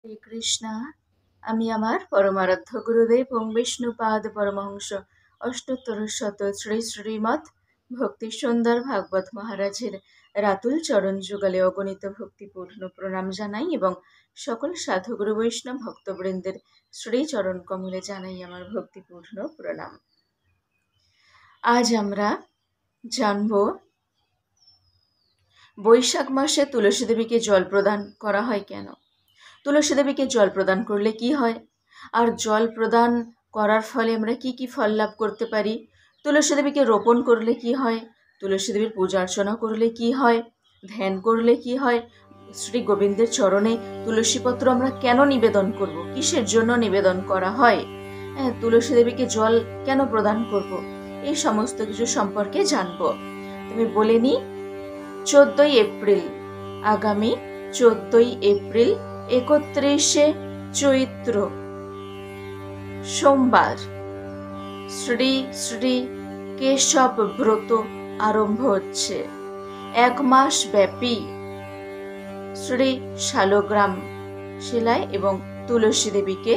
হরে কৃষ্ণা। আমি আমার পরমারাধ্য গুরুদেব ওং বিষ্ণুপাদ পরমহংস অষ্টোত্তর শত শ্রী শ্রীমৎ ভক্তি সুন্দর ভাগবত মহারাজের রাতুল চরণ যুগলে অগণিত ভক্তিপূর্ণ প্রণাম জানাই এবং সকল সাধুগুরু বৈষ্ণব ভক্তবৃন্দের শ্রীচরণ কমলে জানাই আমার ভক্তিপূর্ণ প্রণাম। আজ আমরা জানব বৈশাখ মাসে তুলসী দেবীকে জল প্রদান করা হয় কেন, তুলসী দেবীকে জল প্রদান করলে কি হয়, আর জল প্রদান করার ফলে আমরা কি কি ফল লাভ করতে পারি, তুলসী দেবীকে রোপণ করলে কি হয়, তুলসী দেবীর পূজা অর্চনা করলে কি হয়, ধ্যান করলে কি হয়, শ্রী গোবিন্দের চরণে তুলসী পত্র আমরা কেন নিবেদন করব, কিসের জন্য নিবেদন করা হয়, তুলসী দেবীকে জল কেন প্রদান করব, এই সমস্ত কিছু সম্পর্কে জানব। তুমি বলে নি 14ই এপ্রিল, আগামী 14ই এপ্রিল 31শে চৈত্র সোমবার শ্রী শ্রী কেশব ব্রত আরম্ভ হচ্ছে। 1 মাস ব্যাপী শ্রী শালগ্রাম শিলায় এবং তুলসী দেবীকে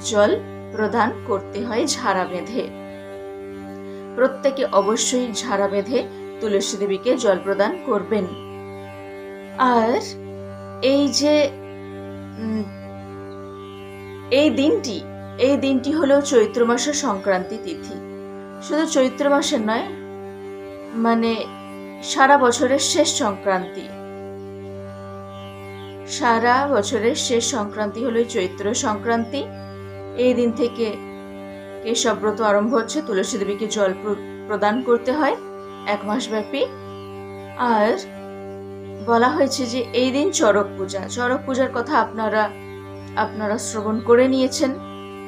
জল প্রদান করতে হয় ঝাড়া বেঁধে। প্রত্যেকে অবশ্যই ঝাড়া বেঁধে তুলসী দেবীকে জল প্রদান করবেন। আর এই যে এই দিনটি হলো চৈত্র মাসের সংক্রান্তি তিথি। শুধু চৈত্র মাসের নয়, মানে সারা বছরের শেষ সংক্রান্তি, সারা বছরের শেষ সংক্রান্তি হলো চৈত্র সংক্রান্তি। এই দিন থেকে কেশব ব্রত আরম্ভ হচ্ছে, তুলসী দেবীকে জল প্রদান করতে হয় 1 মাস ব্যাপী। আর বলা হয়েছে যে এই দিন চড়ক পূজার কথা আপনারা শ্রবণ করে নিয়েছেন।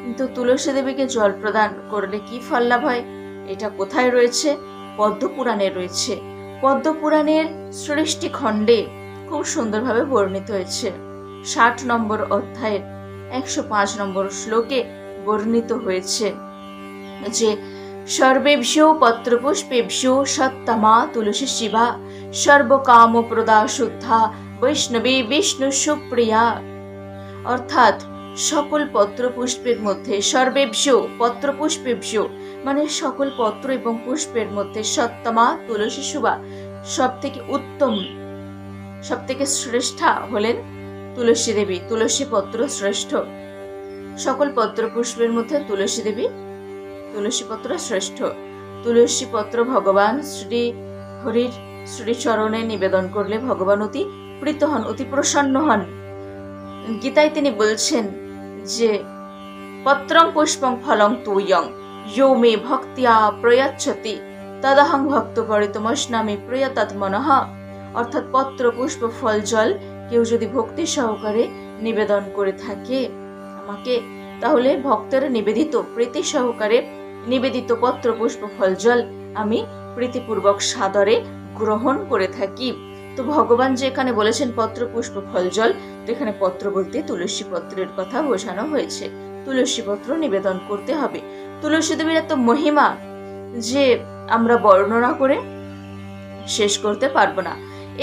কিন্তু তুলসী দেবীকে জল প্রদান করলে কি ফল লাভ হয়, এটা কোথায় রয়েছে? পদ্মপুরাণে রয়েছে। পদ্মপুরাণের সৃষ্টি খণ্ডে খুব সুন্দরভাবে বর্ণিত হয়েছে। 60 নম্বর অধ্যায়ের 105 নম্বর শ্লোকে বর্ণিত হয়েছে যে সর্বেভ্যো পত্রপুষ্পেভ্যো সত্তমা তুলসী শিবা সর্বকামপ্রদা শুদ্ধা বৈষ্ণবী বিষ্ণু সুপ্রিয়া। অর্থাৎ সকল পত্রপুষ্পের মধ্যে, সর্বেভ্যো পত্রপুষ্পেভ্যো মানে সকল পত্র এবং পুষ্পের মধ্যে সত্তমা তুলসী শিবা, সব থেকে উত্তম, সব থেকে শ্রেষ্ঠা হলেন তুলসী দেবী। তুলসী পত্র শ্রেষ্ঠ, সকল পত্র পুষ্পের মধ্যে তুলসী দেবী, তুলসী পত্র শ্রেষ্ঠ। তুলসী পত্র ভগবান শ্রী হরির শ্রীচরণে নিবেদন করলে ভগবান অতি প্রীত হন, অতি প্রসন্ন হন। গীতায় তিনি বলছেন যে পত্রং পুষ্পং ফলং তুয়ং ইয়ো মে ভক্তিয়া প্রয়াচ্ছতি তদহং ভক্ত পরিতমস্নামি প্রয়াতাত্মনঃ। অর্থাৎ পত্র পুষ্প ফল জল কেউ যদি ভক্তি সহকারে নিবেদন করে থাকে আমাকে, তাহলে ভক্তের নিবেদিত, প্রীতি সহকারে নিবেদিত পত্র পুষ্প ফল জল আমি প্রীতিপূর্বক সাদরে গ্রহণ করে থাকি। তো ভগবান যে এখানে বলেছেন পত্র পুষ্প ফল জল, তো এখানে পত্র বলতে তুলসী পত্রের কথা বোঝানো হয়েছে। তুলসী পত্র নিবেদন করতে হবে। তুলসী দেবীর এত মহিমা যে আমরা বর্ণনা করে শেষ করতে পারবো না।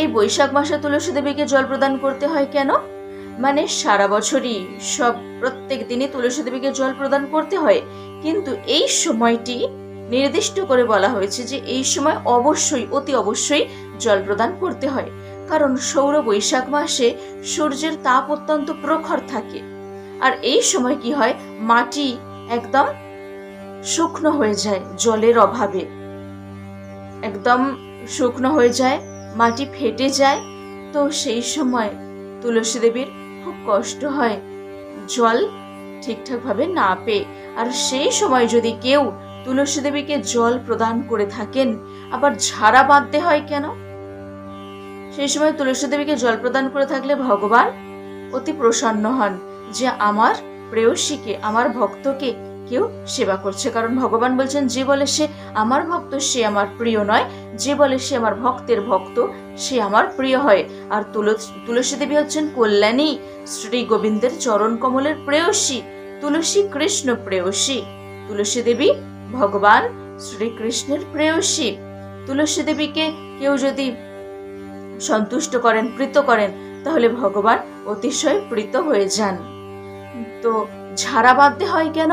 এই বৈশাখ মাসে তুলসী দেবীকে জল প্রদান করতে হয় কেন? মানে সারা বছরই প্রত্যেক দিনই তুলসী দেবীকে জল প্রদান করতে হয়, কিন্তু এই সময়টি নির্দিষ্ট করে বলা হয়েছে যে এই সময় অবশ্যই, অতি অবশ্যই জল প্রদান করতে হয়। কারণ সৌর বৈশাখ মাসে সূর্যের তাপ অত্যন্ত প্রখর থাকে, আর এই সময় কি হয়, মাটি একদম শুকনো হয়ে যায়, জলের অভাবে একদম শুকনো হয়ে যায়, মাটি ফেটে যায়। তো সেই সময় তুলসী দেবীর খুব কষ্ট হয় জল ঠিকঠাক ভাবে না পেয়ে। আর সেই সময় যদি কেউ তুলসী দেবীকে জল প্রদান করে থাকেন, আবার ঝাড়া বাঁধতে হয় কেন? সেই সময় তুলসী দেবীকে জল প্রদান করে থাকলে ভগবান অতি প্রসন্ন হন যে আমার প্রেয়সীকে, আমার ভক্তকে কেউ সেবা করছে। কারণ ভগবান বলছেন যে বলে সে আমার ভক্ত সে আমার প্রিয় নয়, যে বলে সে আমার ভক্তের ভক্ত সে আমার প্রিয় হয়। আর তুলসী দেবী হচ্ছেন কল্যাণী, শ্রী গোবিন্দের চরণ কমলের প্রেয়সী, তুলসী কৃষ্ণ প্রেয়সী। তুলসী দেবী ভগবান শ্রীকৃষ্ণের প্রেয়সী। তুলসী দেবীকে কেউ যদি সন্তুষ্ট করেন, প্রীত করেন, তাহলে ভগবান অতিশয় প্রীত হয়ে যান। তো ঝাড়া বাঁধতে হয় কেন?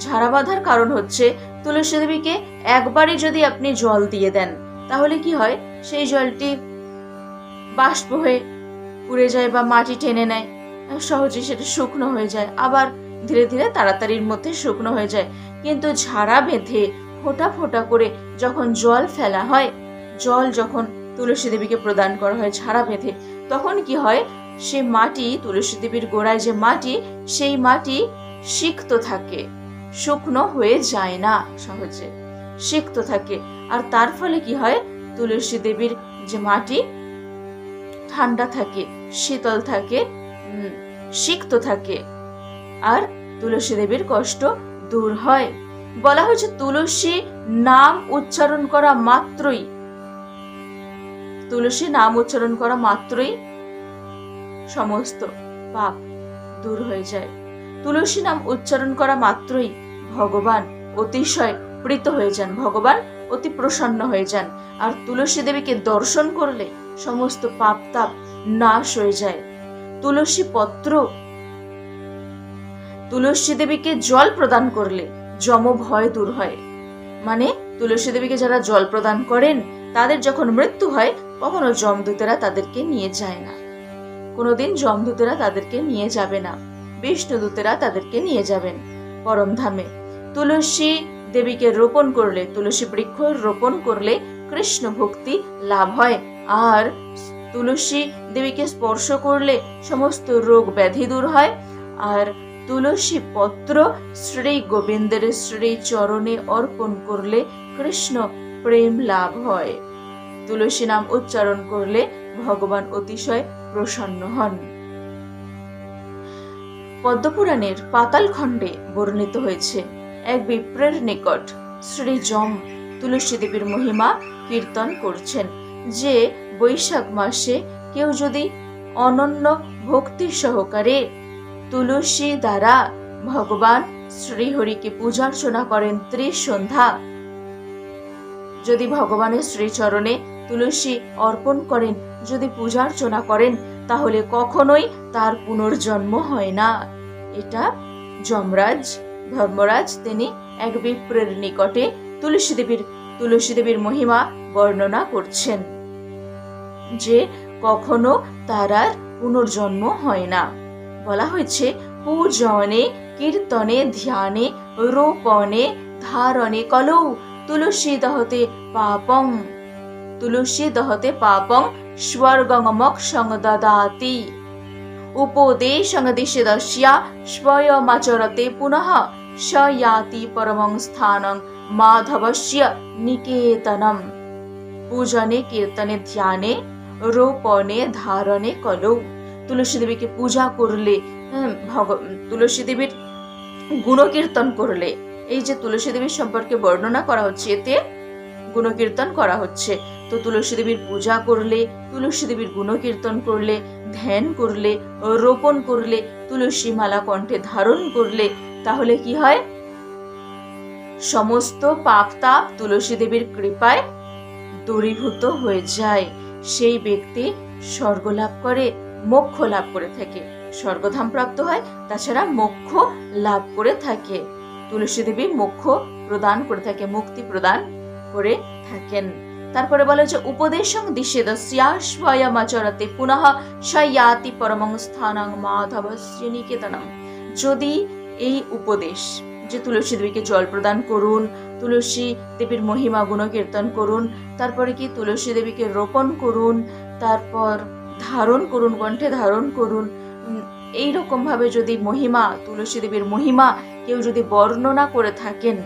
ঝাড়া বাঁধার কারণ হচ্ছে তুলসী দেবীকে একবারই যদি আপনি জল দিয়ে দেন, তাহলে কি হয়, সেই জলটি বাষ্প হয়ে উড়ে যায় বা মাটি টেনে নেয়, সহজে সেটা শুকনো হয়ে যায়, আবার ধীরে ধীরে তাড়াতাড়ির মধ্যে শুকনো হয়ে যায়। কিন্তু ঝাড়া বেঁধে ফোঁটা ফোঁটা করে যখন জল ফেলা হয়, জল যখন তুলসী দেবীকে প্রদান করা হয় ঝাড়া বেঁধে, তখন কি হয়, সে মাটি, তুলসী দেবীর গোড়ায় যে মাটি, সেই মাটি সিক্ত থাকে, শুকনো হয়ে যায় না, সহজে সিক্ত থাকে। আর তার ফলে কি হয়, তুলসী দেবীর যে মাটি ঠান্ডা থাকে, শীতল থাকে, সিক্ত থাকে, আর তুলসী দেবীর কষ্ট দূর হয়। বলা হয়েছে তুলসী নাম উচ্চারণ করা মাত্রই, তুলসী নাম উচ্চারণ করা মাত্রই সমস্ত পাপ দূর হয়ে যায়। তুলসী নাম উচ্চারণ করা মাত্রই ভগবান অতিশয় প্রীত হয়ে যান, ভগবান অতি প্রসন্ন হয়ে যান। আর তুলসী দেবীকে দর্শন করলে সমস্ত পাপ তাপ নাশ হয়ে যায়। তুলসী পত্র, তুলসী দেবীকে জল প্রদান করলে যম ভয় দূর হয়। মানে তুলসী দেবীকে যারা জল প্রদান করেন, তাদের যখন মৃত্যু হয়, কখনো যমদূতেরা তাদেরকে নিয়ে যায় না, কোনোদিন যমদূতেরা তাদেরকে নিয়ে যাবে না, বিষ্ণুদূতেরা তাদেরকে নিয়ে যাবেন পরমধামে। তুলসী দেবীকে রোপণ করলে, তুলসী বৃক্ষ রোপণ করলে কৃষ্ণ ভক্তি লাভ হয়। আর তুলসী দেবীকে স্পর্শ করলে সমস্ত রোগ ব্যাধি দূর হয়। আর তুলসী পত্র শ্রী গোবিন্দের শ্রী চরণে অর্পণ করলে কৃষ্ণ প্রেম লাভ হয়। তুলসী নাম উচ্চারণ করলে ভগবান অতিশয় প্রসন্ন হন। পদ্মপুরাণের পাতাল খণ্ডে বর্ণিত হয়েছে, এক বিপ্রের নিকট শ্রী যম তুলসী দেবীর মহিমা কীর্তন করছেন, যে বৈশাখ মাসে কেউ যদি অনন্য ভক্তি সহকারে তুলসী দ্বারা ভগবান শ্রীহরিকে পূজার্চনা করেন, ত্রিসন্ধ্যা যদি ভগবানের শ্রীচরণে তুলসী অর্পণ করেন, যদি পূজার্চনা করেন, তাহলে কখনোই তার পুনর্জন্ম হয় না। এটা যমরাজ ধর্মরাজ তিনি এক বিপ্রের নিকটে তুলসী দেবীর মহিমা বর্ণনা করছেন, যে কখনো তার আর পুনর্জন্ম হয় না। বলা হয়েছে, পূজনে কীর্তনে ধ্যানে রোপণে ধারণে কলৌ তুলসী দহতে পাপং, তুলসী দহতে পাপং স্বর্গং মোক্ষং দদাতি উপদেশং দিশদস্যা স্বয়মাচরতে পুনঃ স याति परमं स्थानं माधवस्य निकेतनम। पूजने कीर्तने ध्याने रोपणे धारणे कलौ। তুলসী দেবীকে পূজা করলে, তুলসী দেবীর গুণকীর্তন করলে, এই যে তুলসী দেবীর সম্পর্কে বর্ণনা করা হচ্ছে, এতে গুণকীর্তন করা হচ্ছে। তো তুলসী দেবীর পূজা করলে, তুলসী দেবীর গুণকীর্তন করলে, ধ্যান করলে, রোপণ করলে, তুলসী মালা কণ্ঠে ধারণ করলে, তাহলে কি হয়, সমস্ত পাপ তাপ তুলসী দেবীর কৃপায় দূরীভূত হয়ে যায়। সেই ব্যক্তি স্বর্গ লাভ করে, মোক্ষ লাভ করে থাকে, স্বর্গধাম প্রাপ্ত হয়, তাছাড়া মোক্ষ লাভ করে থাকে। তুলসী দেবী মোক্ষ প্রদান করে থাকে, মুক্তি প্রদান করে থাকেন। তারপরে বলা যে উপদেশং দিশেদস্যা স্বয়মাচরতে পুনঃ স याति परमं स्थानं माधवस्य निकेतनम। যদি এই উপদেশ, যে তুলসী দেবীকে জল প্রদান করুন, তুলসী দেবীর মহিমা গুণ কীর্তন করুন, তারপরে কি তুলসী দেবীকে রোপণ করুন, তারপর ধারণ করুন, কণ্ঠে ধারণ করুন, এই রকম ভাবে যদি মহিমা, তুলসী দেবীর মহিমা কেউ যদি বর্ণনা করে থাকেন,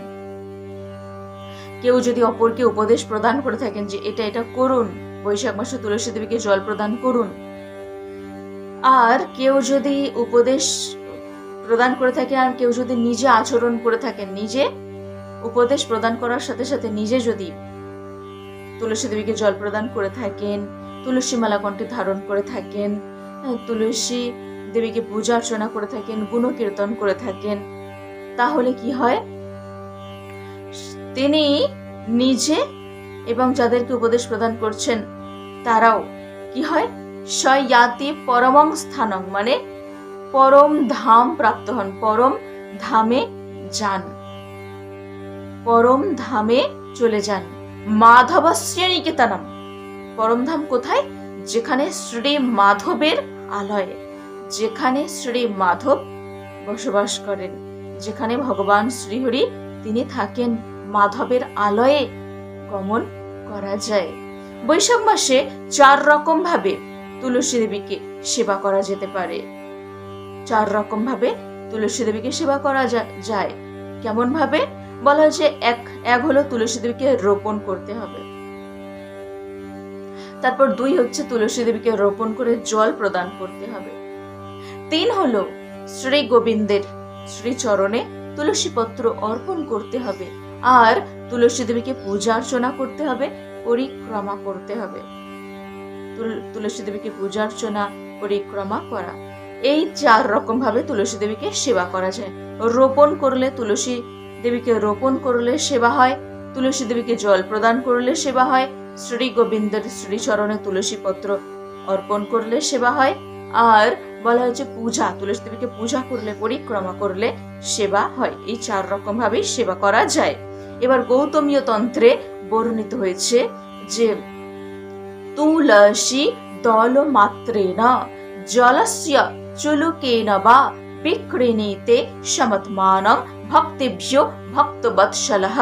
কেউ যদি অপরকে উপদেশ প্রদান করে থাকেন যে এটা এটা করুন, বৈশাখ মাসে তুলসী দেবীকে জল প্রদান করুন, আর কেউ যদি উপদেশ প্রদান করে থাকে, আর কেউ যদি নিজে আচরণ করে থাকেন, নিজে উপদেশ প্রদান করার সাথে সাথে নিজে যদি তুলসী দেবীকে জল প্রদান করে থাকেন, তুলসী মালা কণ্ঠে ধারণ করে থাকেন, তুলসী দেবীকে পূজা অর্চনা করে থাকেন, গুণ কীর্তন করে থাকেন, তাহলে কি হয়, তিনি নিজে এবং যাদেরকে উপদেশ প্রদান করছেন তারাও কি হয়, স याति परमं स्थानं, মানে পরম ধাম প্রাপ্ত হন, পরম ধামে যান, পরম ধামে চলে যান। মাধবস্য নিকেতনম, পরম ধাম কোথায়? যেখানে শ্রী মাধবের আলয়, যেখানে শ্রী মাধব বসবাস করেন, যেখানে ভগবান শ্রীহরি তিনি থাকেন, মাধবের আলয়ে গমন করা যায়। বৈশাখ মাসে 4 রকম ভাবে তুলসী দেবীকে সেবা করা যেতে পারে। 4 রকম ভাবে তুলসী দেবীকে সেবা করা যায়। কেমন ভাবে? বলা হয়েছে এক হলো তুলসী দেবীকে রোপণ করতে হবে, তারপর 2 হচ্ছে তুলসী দেবীকে রোপণ করে জল প্রদান করতে হবে, 3 হলো শ্রী গোবিন্দের শ্রীচরণে তুলসী পত্র অর্পণ করতে হবে, আর তুলসী দেবীকে পূজা অর্চনা করতে হবে, পরিক্রমা করতে হবে। তুলসী দেবীকে পূজা অর্চনা পরিক্রমা করা, এই 4 রকম ভাবে তুলসী দেবীকে সেবা করা যায়। রোপণ করলে, তুলসী দেবীকে রোপণ করলে সেবা হয়, তুলসী দেবীকে জল প্রদান করলে সেবা হয়, শ্রী গোবিন্দের শ্রীচরণে তুলসী পত্র অর্পণ করলে সেবা হয়, আর বলা হয়েছে পূজা, তুলসী দেবীকে পূজা করলে, পরিক্রমা করলে সেবা হয়। এই 4 রকম ভাবেই সেবা করা যায়। এবার গৌতমীয় তন্ত্রে বর্ণিত হয়েছে যে তুলসী দল মাত্রেণ জলস্য চুলুকেন বা বিক্রিণীতে সমৎমানং ভক্তেভ্যো ভক্তবৎসলঃ।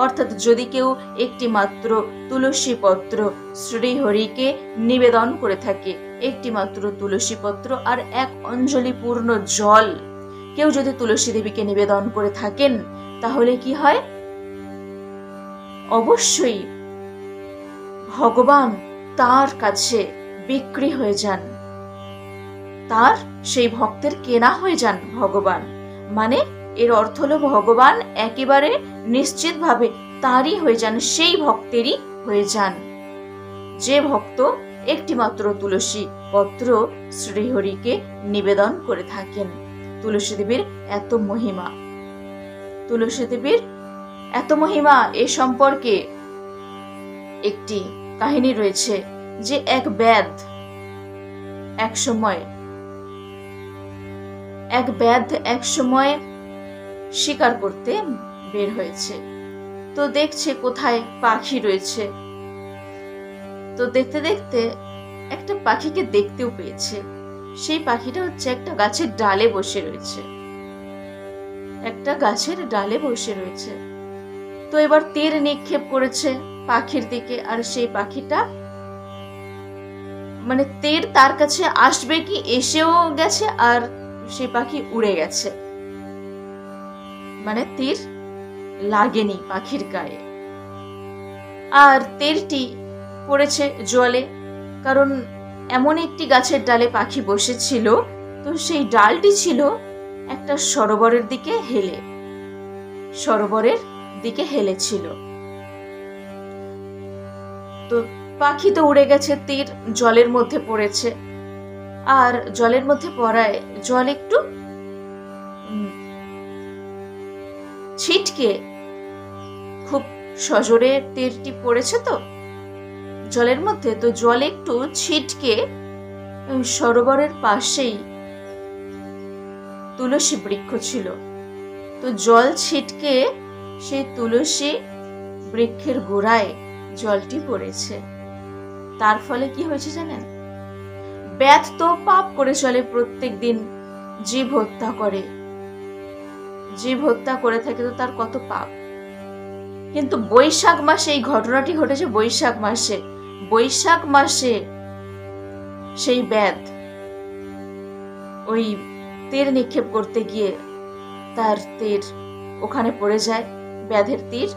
অর্থাৎ যদি কেউ একটি মাত্র তুলসী পত্র শ্রীহরিকে নিবেদন করে থাকে, একটি মাত্র তুলসী পত্র আর 1 অঞ্জলি পূর্ণ জল কেউ যদি তুলসী দেবীকে নিবেদন করে থাকেন, তাহলে কি হয়? অবশ্যই ভগবান তার কাছে বিক্রি হয়ে যান, তার সেই ভক্তের কেনা হয়ে যান ভগবান। মানে এর অর্থ হলো ভগবান একেবারে নিশ্চিতভাবে তারই হয়ে যান, সেই ভক্তেরই হয়ে যান যে ভক্ত একটি মাত্র তুলসী পত্র শ্রীহরিকে নিবেদন করে থাকেন। তুলসী দেবীর এত মহিমা, তুলসী দেবীর এত মহিমা। এ সম্পর্কে একটি কাহিনী রয়েছে যে এক ব্যাধ এক সময় শিকার করতে বের হয়েছে। তো দেখছে কোথায় পাখি রয়েছে, তো দেখতে দেখতে একটা পাখিকে দেখতেও পেয়েছে। সেই পাখিটা হচ্ছে একটা গাছের ডালে বসে রয়েছে, একটা গাছের ডালে বসে রয়েছে। তো এবার তীর নিক্ষেপ করেছে পাখির দিকে, আর সেই পাখিটা মানে তীর তার কাছে আসবে কি এসেও গেছে, আর সেই পাখি উড়ে গেছে, মানে তীর লাগেনি পাখির গায়ে। আর তীরটি পড়েছে জলে, কারণ এমন একটি গাছের ডালে পাখি বসেছিল, তো সেই ডালটি ছিল একটা সরোবরের দিকে হেলেছিল। তো পাখি তো উড়ে গেছে, তীর জলের মধ্যে পড়েছে, আর জলের মধ্যে পড়ায় জল একটু ছিটকে, খুব সজোরে তীরটি পড়েছে তো জলের মধ্যে, তো জল একটু ছিটকে সরোবরের পাশেই তুলসী বৃক্ষ ছিল, তো জল ছিটকে সেই তুলসী বৃক্ষের গোড়ায় জলটি পড়েছে। তার ফলে কি হয়েছে জানেন? ব্যাধ তো পাপ করে চলে, প্রত্যেক দিন জীব হত্যা করে থাকে, তো তার কত পাপ। কিন্তু বৈশাখ মাসে এই ঘটনাটি ঘটেছে। বৈশাখ মাসে সেই ব্যাধ ওই তীর নিক্ষেপ করতে গিয়ে তার তীর ওখানে পড়ে যায়, ব্যাধের তীর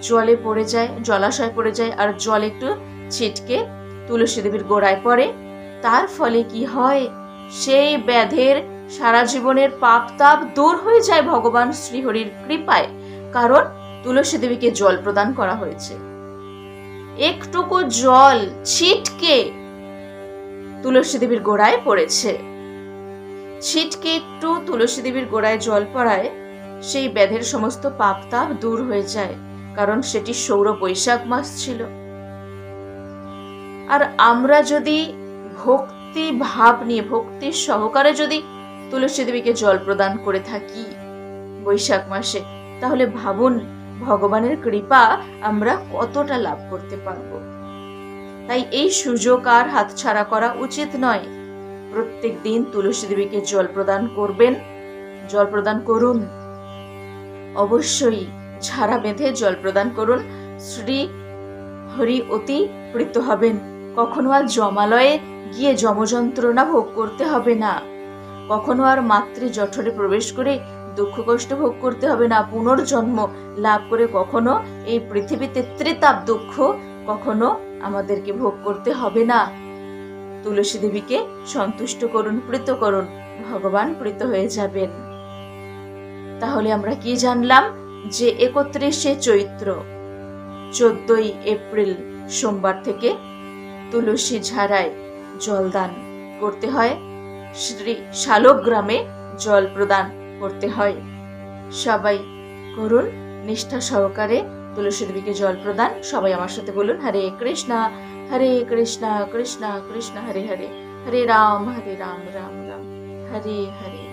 জলে পড়ে যায়, জলাশয় পড়ে যায়, আর জল একটু ছিটকে তুলসী দেবীর গোড়ায় পড়ে। তার ফলে কি হয়? সেই ব্যাধের সারা জীবনের পাপ তাপ দূর হয়ে যায় ভগবান শ্রীহরির কৃপায়, কারণ তুলসী দেবীকে জল প্রদান করা হয়েছে। একটুকু জল ছিটকে তুলসী দেবীর গোড়ায় পড়েছে, ছিটকে একটু তুলসী দেবীর গোড়ায় জল পড়ায় সেই ব্যাধের সমস্ত পাপ তাপ দূর হয়ে যায়, কারণ সেটি সৌর বৈশাখ মাস ছিল। আর আমরা যদি ভক্তি ভক্তি ভাব নিয়ে ভক্তির সহকারে যদি তুলসী দেবীকে জল প্রদান করে থাকি বৈশাখ মাসে, তাহলে ভাবুন ভগবানের কৃপা আমরা কতটা লাভ করতে পারবো। তাই এই সুযোগ আর হাতছাড়া করা উচিত নয়। প্রত্যেক দিন তুলসী দেবীকে জল প্রদান করবেন, জল প্রদান করুন। অবশ্যই ঝাড়া বেঁধে জল প্রদান করুন। শ্রী হরি অতি প্রীত হবেন। কখনো আর জমালয়ে গিয়ে যমযন্ত্রণা ভোগ করতে হবে না। কখনো আর মাতৃ জঠরে প্রবেশ করে দুঃখ কষ্ট ভোগ করতে হবে না। পুনর্জন্ম লাভ করে কখনো এই পৃথিবীতে ত্রিতাপ দুঃখ কখনো আমাদেরকে ভোগ করতে হবে না। তুলসী দেবীকে সন্তুষ্ট করুন, প্রীত করুন, ভগবান প্রীত হয়ে যাবেন। তাহলে আমরা কি জানলাম? যে 31শে চৈত্র 14ই এপ্রিল সোমবার থেকে তুলসী ঝাড়ায় জলদান করতে হয়, শ্রী শালগ্রামে জল প্রদান করতে হয়। সবাই করুন নিষ্ঠা সহকারে তুলসী দেবীকে জল প্রদান। সবাই আমার সাথে বলুন, হরে কৃষ্ণা কৃষ্ণ কৃষ্ণ হরে হরে, হরে রাম রাম রাম হরে হরে।